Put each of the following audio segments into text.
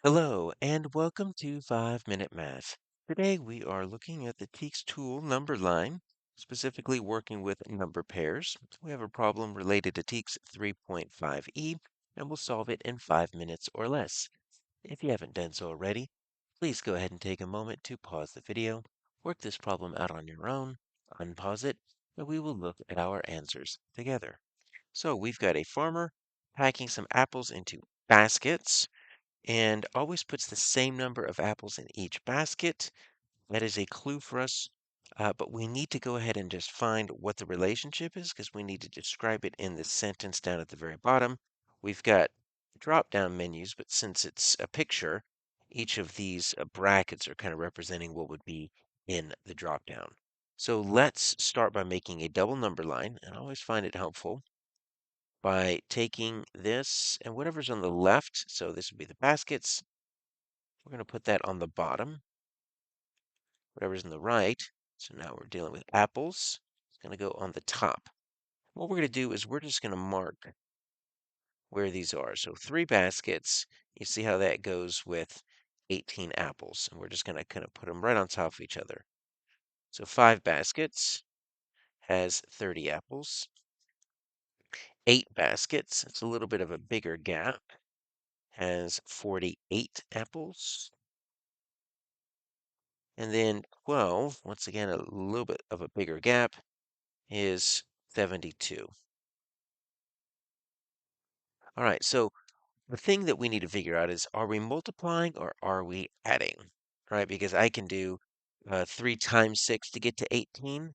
Hello, and welcome to 5 Minute Math. Today we are looking at the TEKS tool number line, specifically working with number pairs. We have a problem related to TEKS 3.5e, and we'll solve it in 5 minutes or less. If you haven't done so already, please go ahead and take a moment to pause the video, work this problem out on your own, unpause it, and we will look at our answers together. So we've got a farmer packing some apples into baskets and always puts the same number of apples in each basket. That is a clue for us, but we need to go ahead and just find what the relationship is because we need to describe it in the sentence down at the very bottom. We've got drop-down menus, but since it's a picture, each of these brackets are kind of representing what would be in the drop-down. So let's start by making a double number line, and I always find it helpful by taking this and whatever's on the left, so this would be the baskets, we're going to put that on the bottom, whatever's in the right. So now we're dealing with apples. It's going to go on the top. What we're going to do is we're just going to mark where these are. So 3 baskets, you see how that goes with 18 apples. And we're just going to kind of put them right on top of each other. So 5 baskets has 30 apples. 8 baskets, it's a little bit of a bigger gap, has 48 apples. And then 12, once again, a little bit of a bigger gap, is 72. All right, so the thing that we need to figure out is, are we multiplying or are we adding? Right, because I can do 3 times 6 to get to 18,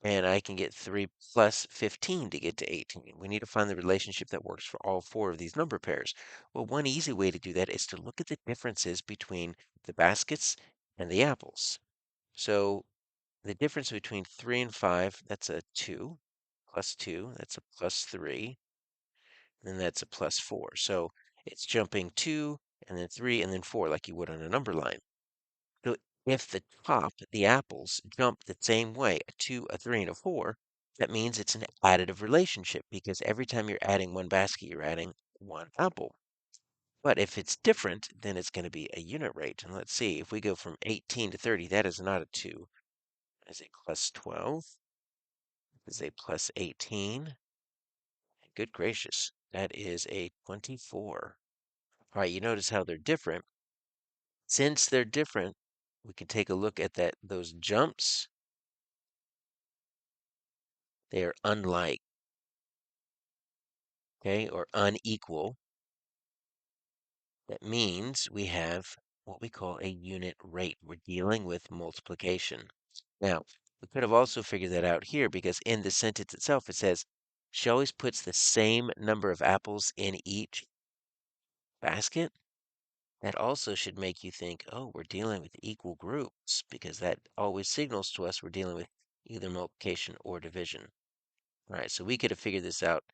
and I can get 3 plus 15 to get to 18. We need to find the relationship that works for all 4 of these number pairs. Well, one easy way to do that is to look at the differences between the baskets and the apples. So the difference between 3 and 5, that's a 2, plus 2, that's a plus 3, and that's a plus 4. So it's jumping 2, and then 3, and then 4, like you would on a number line. So if the top, the apples, jump the same way, a 2, a 3, and a 4, that means it's an additive relationship because every time you're adding one basket, you're adding one apple. But if it's different, then it's going to be a unit rate. And let's see, if we go from 18 to 30, that is not a 2. That is a plus 12. That is a plus 18. Good gracious, that is a 24. All right, you notice how they're different. Since they're different, we can take a look at those jumps. They are unlike, okay, or unequal. That means we have what we call a unit rate. We're dealing with multiplication. Now, we could have also figured that out here because in the sentence itself it says she always puts the same number of apples in each basket. That also should make you think, oh, we're dealing with equal groups because that always signals to us we're dealing with either multiplication or division. All right, so we could have figured this out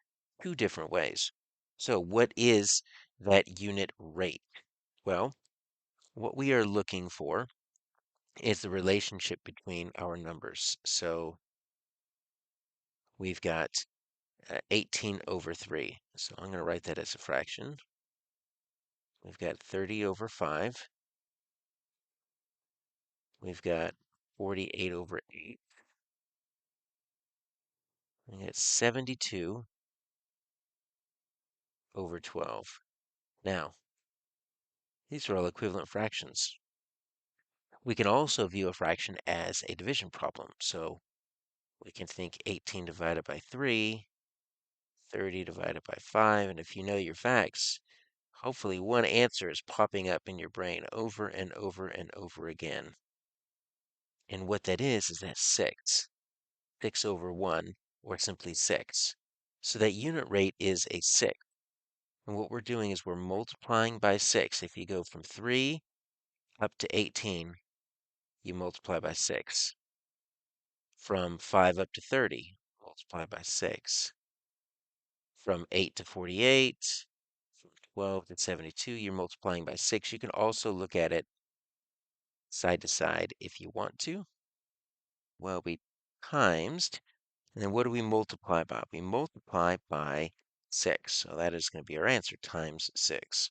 2 different ways. So what is that unit rate? Well, what we are looking for is the relationship between our numbers. So we've got 18 over 3. So I'm going to write that as a fraction. We've got 30 over 5. We've got 48 over 8. We got 72 over 12. Now, these are all equivalent fractions. We can also view a fraction as a division problem. So we can think 18 divided by 3, 30 divided by 5, and if you know your facts, hopefully one answer is popping up in your brain over and over and over again. And what that is that 6. 6 over 1, or simply 6. So that unit rate is a 6. And what we're doing is we're multiplying by 6. If you go from 3 up to 18, you multiply by 6. From 5 up to 30, multiply by 6. From 8 to 48, from 12 to 72, you're multiplying by 6. You can also look at it side to side if you want to. Well, we times, and then what do we multiply by? We multiply by 6. So that is going to be our answer, times 6.